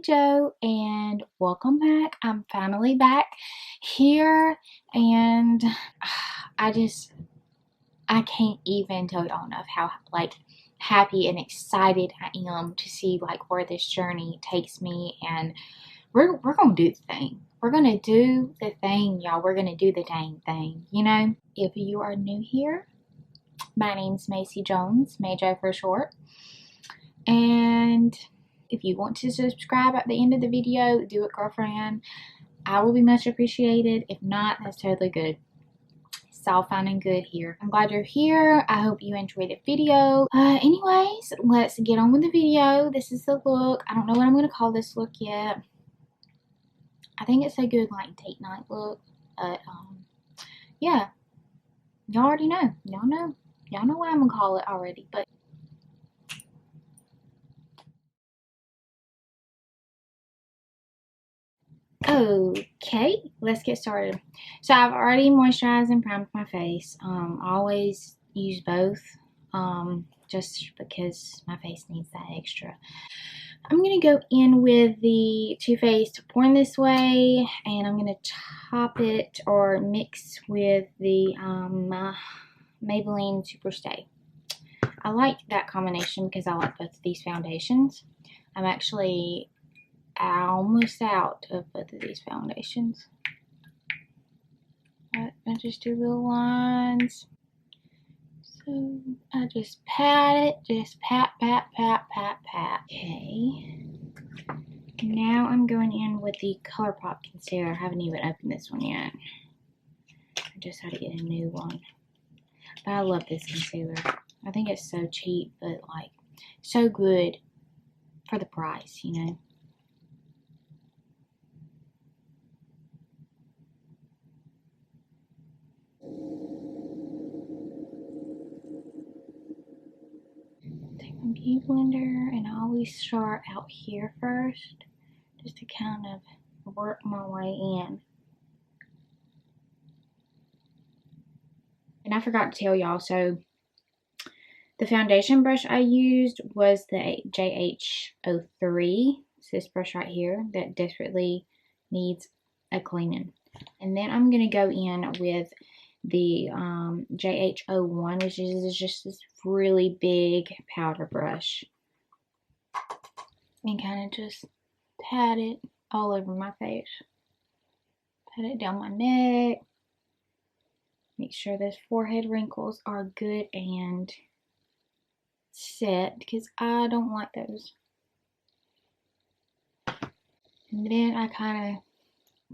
Jo, and welcome back. I'm finally back here, and I can't even tell y'all enough how happy and excited I am to see where this journey takes me. And we're gonna do the thing. We're gonna do the thing, y'all. We're gonna do the dang thing. If you are new here, my name's Macy Jones, Majo for short. And if you want to subscribe at the end of the video, do it, girlfriend. I will be much appreciated. If not, that's totally good. It's all fine and good here. I'm glad you're here. I hope you enjoyed the video. Anyways, let's get on with the video. This is the look. I don't know what I'm going to call this look yet. I think it's a good date night look. But yeah, y'all already know. Y'all know what I'm going to call it already. But okay, let's get started. So I've already moisturized and primed my face. I always use both, just because my face needs that extra. I'm going to go in with the Too Faced Born This Way, and I'm going to top it or mix with the Maybelline Superstay. I like that combination because I like both of these foundations. I'm actually almost out of both of these foundations. But I just do little lines. So I just pat it, just pat. Okay. Now I'm going in with the ColourPop concealer. I haven't even opened this one yet. I just had to get a new one. But I love this concealer. I think it's so cheap, but so good for the price, Take my beauty blender, and I always start out here first, just to kind of work my way in. And I forgot to tell y'all, so the foundation brush I used was the JH03. It's this brush right here that desperately needs a cleaning. And then I'm going to go in with the JH01, which is just this really big powder brush. And kind of just pat it all over my face. Pat it down my neck. Make sure those forehead wrinkles are good and set, because I don't like those. And then I kind of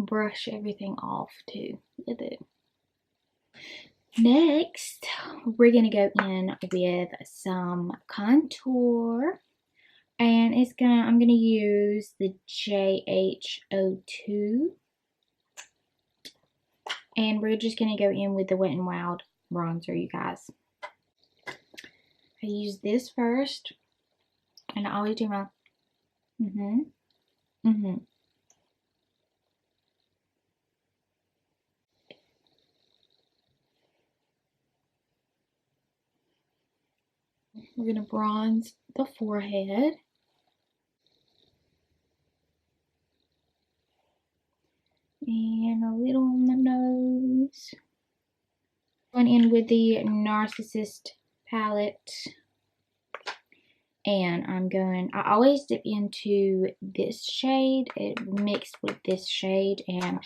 brush everything off too with it. Next, we're going to go in with some contour. And I'm going to use the JH02. And we're just going to go in with the Wet n Wild bronzer, you guys. I use this first. And I always do my We're going to bronze the forehead. And a little on the nose. Going in with the Narcissist palette. And I always dip into this shade. It mixed with this shade. And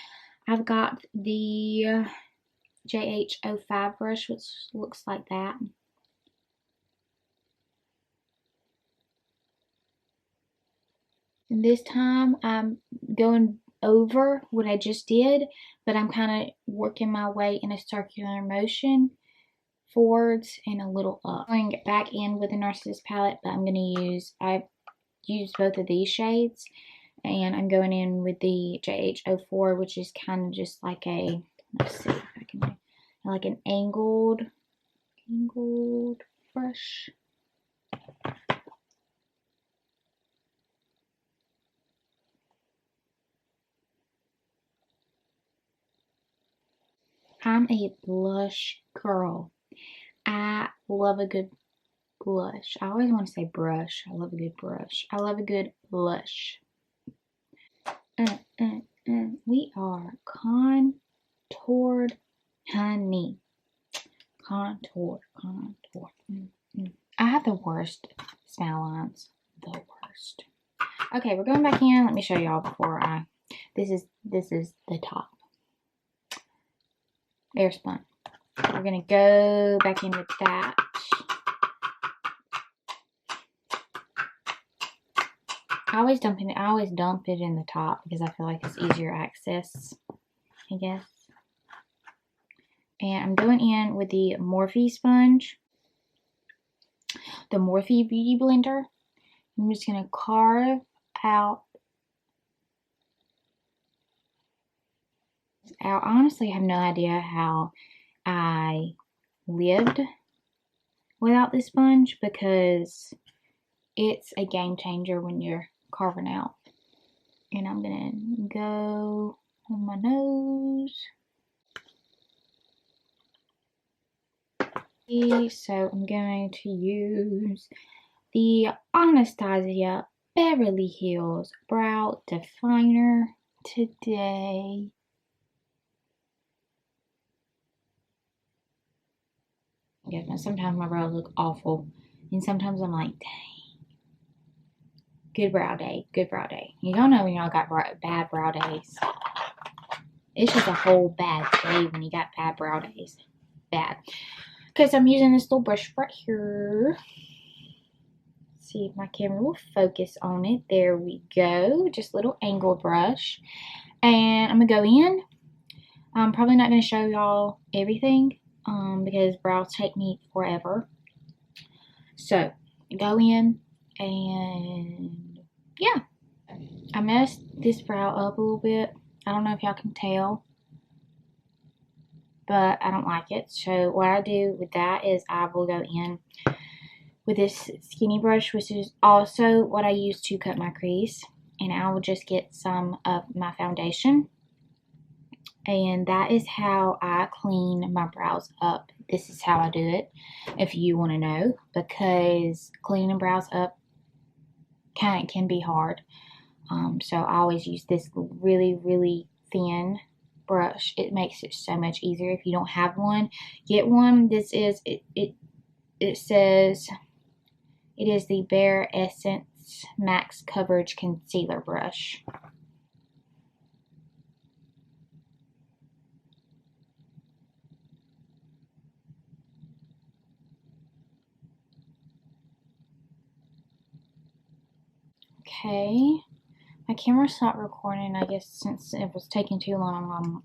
I've got the JH05 brush, which looks like that. And this time I'm going over what I just did, but I'm kind of working my way in a circular motion forwards and a little up. I'm going to get back in with the Narcissist palette, but I used both of these shades, and I'm going in with the JH04, which is kind of just like a, let's see if I can do, like an angled brush. I'm a blush girl. I love a good blush. I always want to say brush. I love a good brush. I love a good blush. We are contoured, honey. Contoured. I have the worst smile lines. The worst. Okay, we're going back in. Let me show y'all before I. This is the top. Air spun. We're gonna go back in with that. I always dump it in the top because I feel like it's easier access, I guess. And I'm going in with the Morphe sponge, the Morphe Beauty Blender. I'm just gonna carve out. I honestly have no idea how I lived without this sponge because it's a game changer when you're carving out. And I'm gonna go on my nose. So I'm going to use the Anastasia Beverly Hills Brow Definer today. Yeah, sometimes my brows look awful, and sometimes I'm like, dang. Good brow day, good brow day. Y'all know when y'all got bad brow days. It's just a whole bad day when you got bad brow days. Bad. Okay, so I'm using this little brush right here. Let's see if my camera will focus on it. There we go. Just a little angle brush. And I'm going to go in. I'm probably not going to show y'all everything because brows take me forever. So, go in and yeah. I messed this brow up a little bit. I don't know if y'all can tell, but I don't like it. So what I do with that is I will go in with this skinny brush, which is also what I use to cut my crease, and I will just get some of my foundation, and that is how I clean my brows up. This is how I do it, if you want to know, because cleaning brows up can be hard. So I always use this really thin brush. It makes it so much easier. If you don't have one, get one. This is it says it is the Bare Essence Max Coverage Concealer Brush. Okay, my camera stopped recording, I guess, since it was taking too long.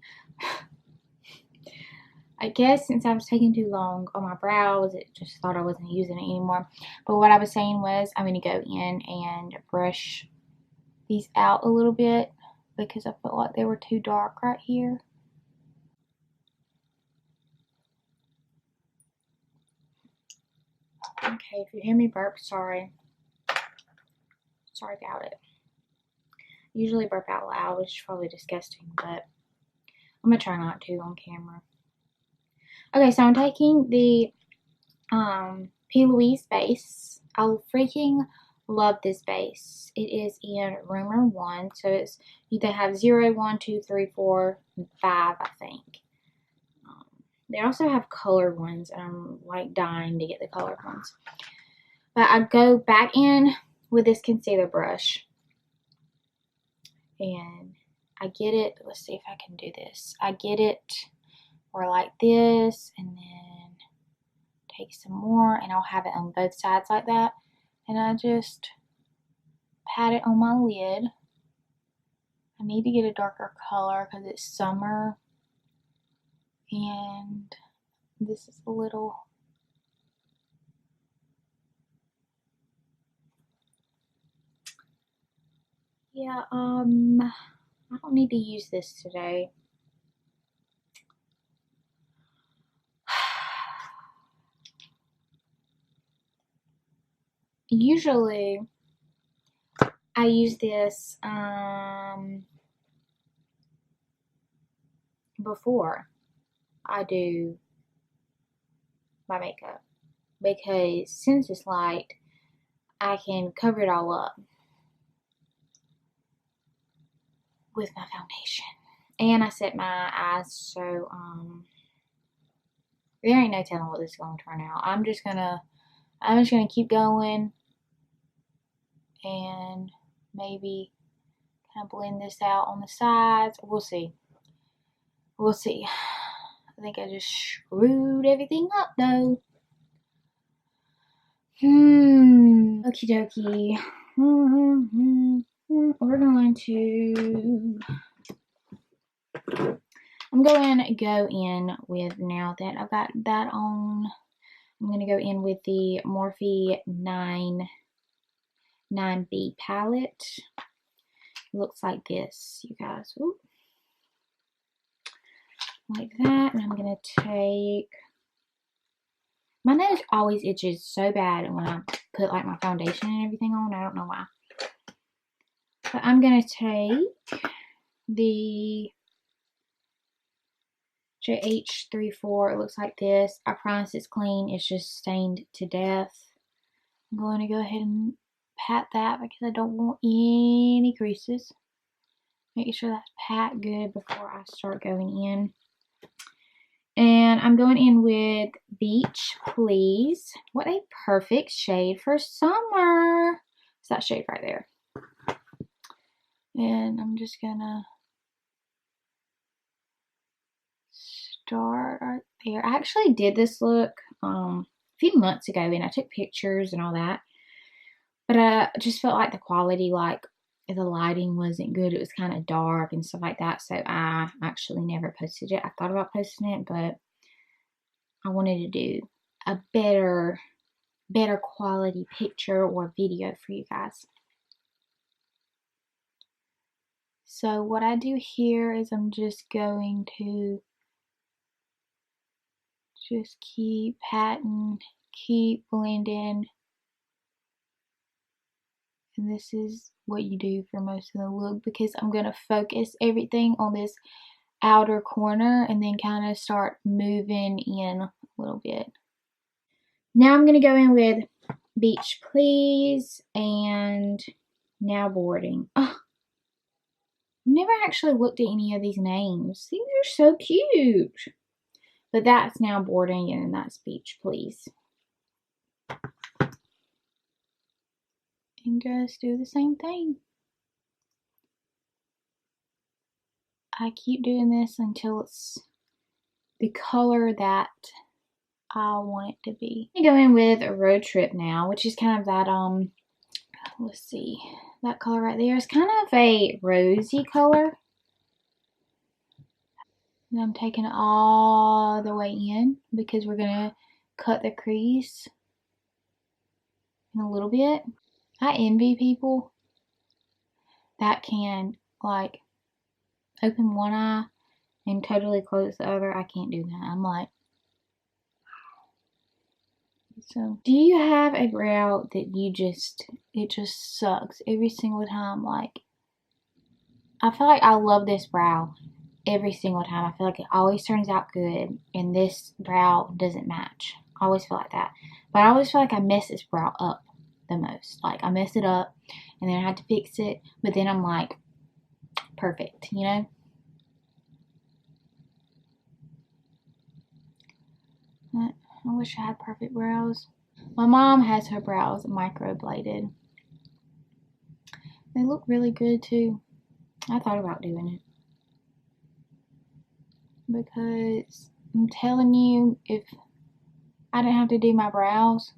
I guess since I was taking too long on my brows, it just thought I wasn't using it anymore. But what I was saying was I'm going to go in and brush these out a little bit because I felt like they were too dark right here. Okay, if you hear me burp, sorry. Sorry about it. Usually burp out loud, which is probably disgusting, but I'm going to try not to on camera. Okay, so I'm taking the P. Louise base. I freaking love this base. It is in Rumor 1, so it's they have 0, 1, 2, 3, 4, and 5, I think. They also have colored ones, and I'm like dying to get the colored ones. But I go back in with this concealer brush, and I get it. Let's see if I can do this. I get it, or like this, and then take some more, and I'll have it on both sides like that. And I just pat it on my lid. I need to get a darker color because it's summer, and this is a little. Yeah, I don't need to use this today. Usually, I use this before I do my makeup because since it's light, I can cover it all up. with my foundation. And I set my eyes, so there ain't no telling what this is gonna turn out. I'm just gonna keep going and maybe kind of blend this out on the sides. We'll see. We'll see. I think I just screwed everything up though. Okie dokie. We're going to, I'm going to go in with, now that I've got that on, I'm going to go in with the Morphe 9B palette. It looks like this, you guys. Ooh. Like that. And I'm going to take, my nose always itches so bad when I put like my foundation and everything on. I don't know why. But I'm going to take the JH34. It looks like this. I promise it's clean. It's just stained to death. I'm going to go ahead and pat that because I don't want any creases. Making sure that's pat good before I start going in. And I'm going in with Beach Please. What a perfect shade for summer. It's that shade right there. And I'm just gonna start right there. I actually did this look a few months ago and I took pictures and all that. But I just felt like the quality, like the lighting wasn't good. It was kind of dark and stuff like that. So I actually never posted it. I thought about posting it, but I wanted to do a better quality picture or video for you guys. So what I do here is I'm just going to just keep patting, keep blending. And this is what you do for most of the look, because I'm going to focus everything on this outer corner and then kind of start moving in a little bit. Now I'm going to go in with Beach Please and Now Boarding. Oh, never actually looked at any of these names. These are so cute. But that's Now Boarding and that's Beach Please. And just do the same thing. I keep doing this until it's the color that I want it to be. I'm going to go in with a Road Trip now, which is kind of that, let's see, that color right there. It's kind of a rosy color. And I'm taking it all the way in because we're going to cut the crease in a little bit. I envy people that can like open one eye and totally close the other. I can't do that. I'm like, so do you have a brow that it just sucks every single time? Like, I feel like I love this brow every single time. I feel like it always turns out good, and this brow doesn't match. I always feel like that. But I always feel like I mess this brow up the most. Like, I mess it up, and then I have to fix it, but then I'm like, perfect, you know? I wish I had perfect brows. My mom has her brows microbladed. They look really good too. I thought about doing it. Because I'm telling you, if I didn't have to do my brows,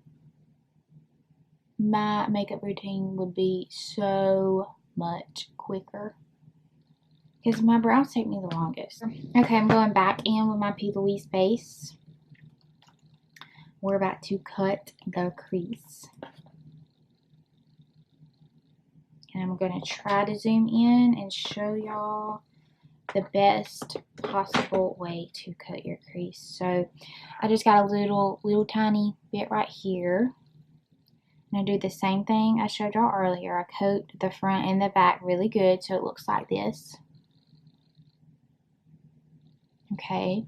my makeup routine would be so much quicker. Because my brows take me the longest. Okay, I'm going back in with my P. Louise base. We're about to cut the crease. And I'm going to try to zoom in and show y'all the best possible way to cut your crease. So I just got a little tiny bit right here. And I do the same thing I showed y'all earlier. I coat the front and the back really good so it looks like this. Okay.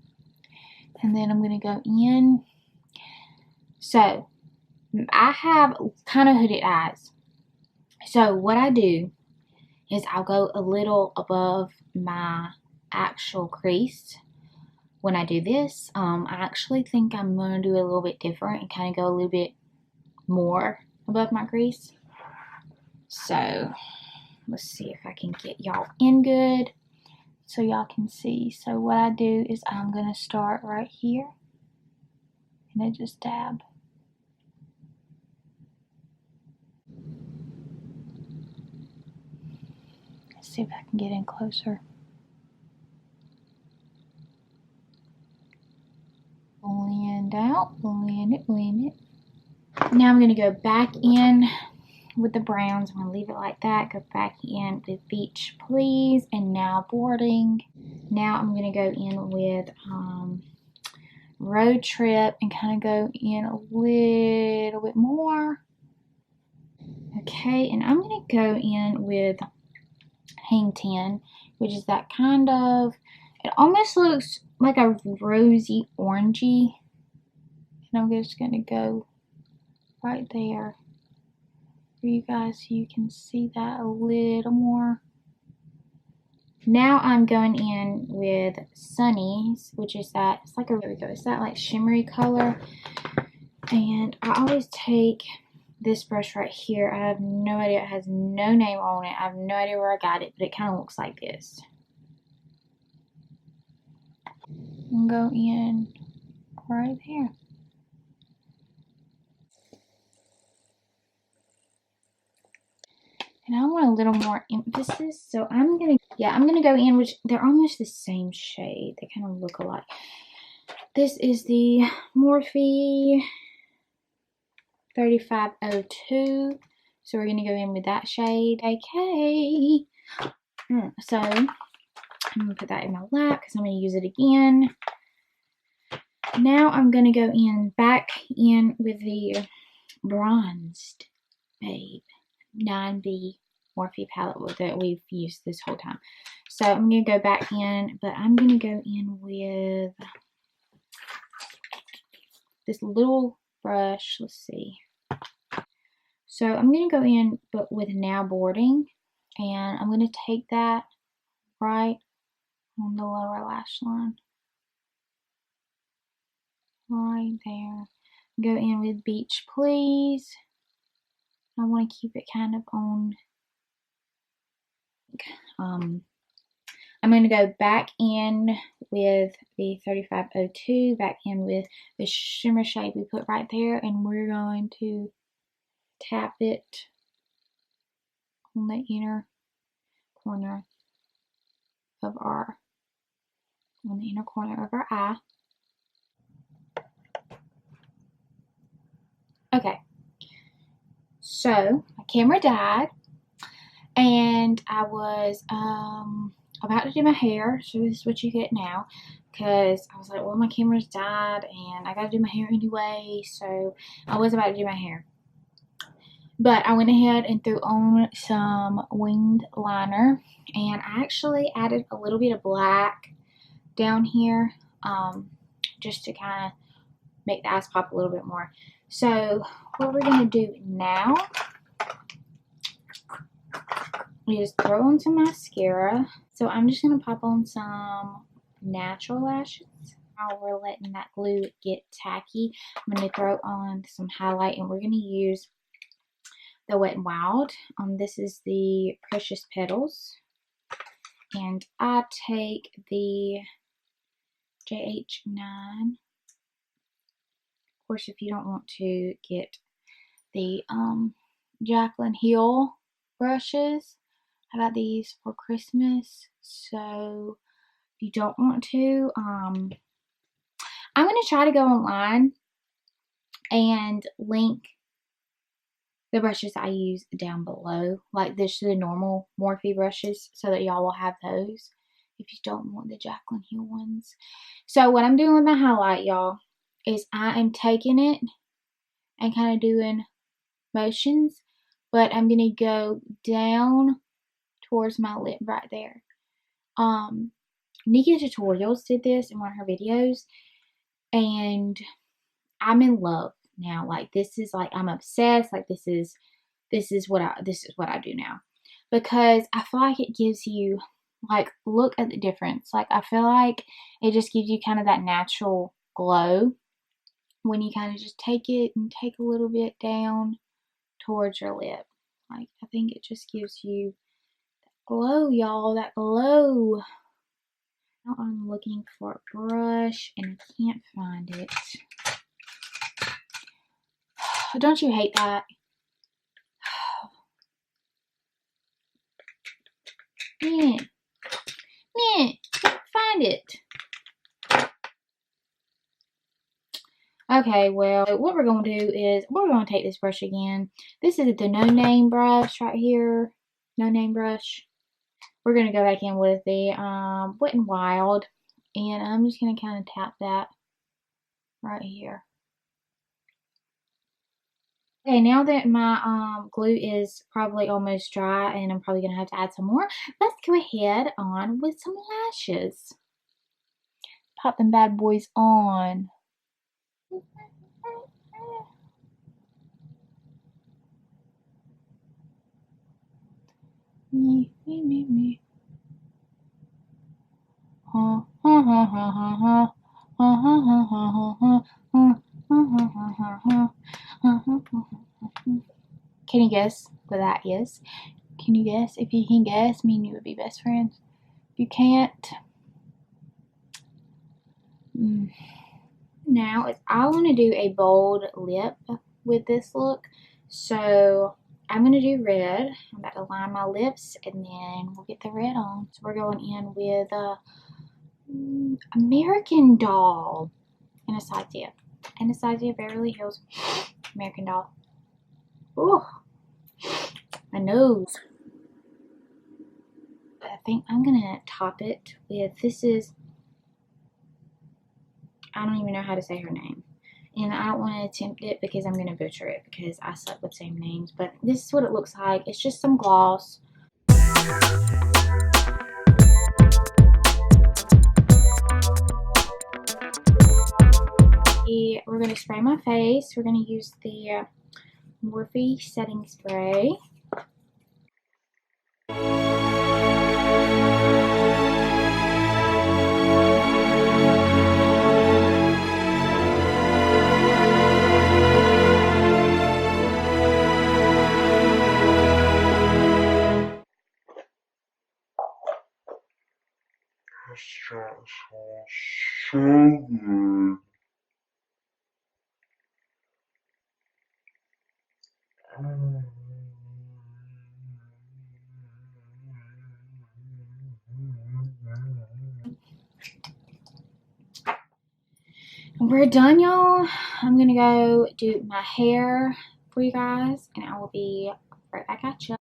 And then I'm going to go in. So I have kind of hooded eyes. So what I do is I'll go a little above my actual crease when I do this. I actually think I'm going to do a little bit different and kind of go a little bit more above my crease. So let's see if I can get y'all in good so y'all can see. So what I do is I'm going to start right here and then just dab. Let's see if I can get in closer. Blend out, blend it, blend it. Now I'm going to go back in with the browns. I'm going to leave it like that. Go back in with Beach Please and Now Boarding. Now I'm going to go in with Road Trip and kind of go in a little bit more. Okay, and I'm going to go in with Hang 10, which is that kind of, it almost looks like a rosy orangey. And I'm just going to go right there for you guys so you can see that a little more. Now I'm going in with Sunny's, which is that, it's like a, there we go, it's that like shimmery color. And I always take this brush right here. I have no idea, it has no name on it. I have no idea where I got it, but it kind of looks like this. And go in right there. And I want a little more emphasis, so I'm gonna go in, which they're almost the same shade. They kind of look alike. This is the Morphe 3502. So we're gonna go in with that shade. Okay. So I'm gonna put that in my lap because I'm gonna use it again. Now I'm gonna go in back in with the Bronzed Babe 9B Morphe palette that we've used this whole time. So I'm going to go back in, but I'm going to go in with this little brush. Let's see. So I'm going to go in, but with Now Boarding, and I'm going to take that right on the lower lash line. Right there. Go in with Beach Please. I want to keep it kind of on. I'm going to go back in with the 3502, back in with the shimmer shade we put right there, and we're going to tap it on the inner corner of our, eye. Okay, so my camera died, and I was about to do my hair, so this is what you get now, because I was like, well, my camera's died, and I gotta do my hair anyway, so I was about to do my hair. But I went ahead and threw on some winged liner, and I actually added a little bit of black down here, just to kind of make the eyes pop a little bit more. So what we're gonna do now is throw on some mascara. So I'm just gonna pop on some natural lashes. While we're letting that glue get tacky, I'm gonna throw on some highlight, and we're gonna use the Wet n Wild. This is the Precious Petals, and I take the JH9. Of course, if you don't want to get the Jaclyn Hill brushes, I got these for Christmas. So if you don't want to, I'm going to try to go online and link the brushes I use down below, like this, the normal Morphe brushes, so that y'all will have those if you don't want the Jaclyn Hill ones. So what I'm doing with my highlight, y'all, is I am taking it and kind of doing motions, but I'm going to go down towards my lip right there. Nika Tutorials did this in one of her videos, and I'm in love now. Like, this is like, I'm obsessed. Like, this is what I do now. because I feel like it gives you, like, look at the difference. Like, I feel like it just gives you kind of that natural glow when you kind of just take it and take a little bit down towards your lip. Like, I think it just gives you glow, y'all, that glow. Now I'm looking for a brush and I can't find it. Don't you hate that? Yeah. Yeah, can't find it. Okay, well, what we're going to do is we're going to take this brush again. This is the No Name brush right here. No Name brush. We're going to go back in with the Wet n Wild. And I'm just going to kind of tap that right here. Okay, now that my glue is probably almost dry and I'm probably going to have to add some more, let's go ahead on with some lashes. Pop them bad boys on. Me. Can you guess what that is? Can you guess? If you can guess, me and you would be best friends. If you can't, now I want to do a bold lip with this look, so I'm going to do red. I'm about to line my lips and then we'll get the red on. So we're going in with American Doll. Anastasia. Anastasia Beverly Hills American Doll. Ooh, my nose. But I think I'm gonna top it with, this is, I don't even know how to say her name. And I don't want to attempt it because I'm going to butcher it because I suck with saying names. But this is what it looks like. It's just some gloss. We're going to spray my face. We're going to use the Morphe setting spray. So good. We're done, y'all. I'm gonna go do my hair for you guys, and I will be right back at you.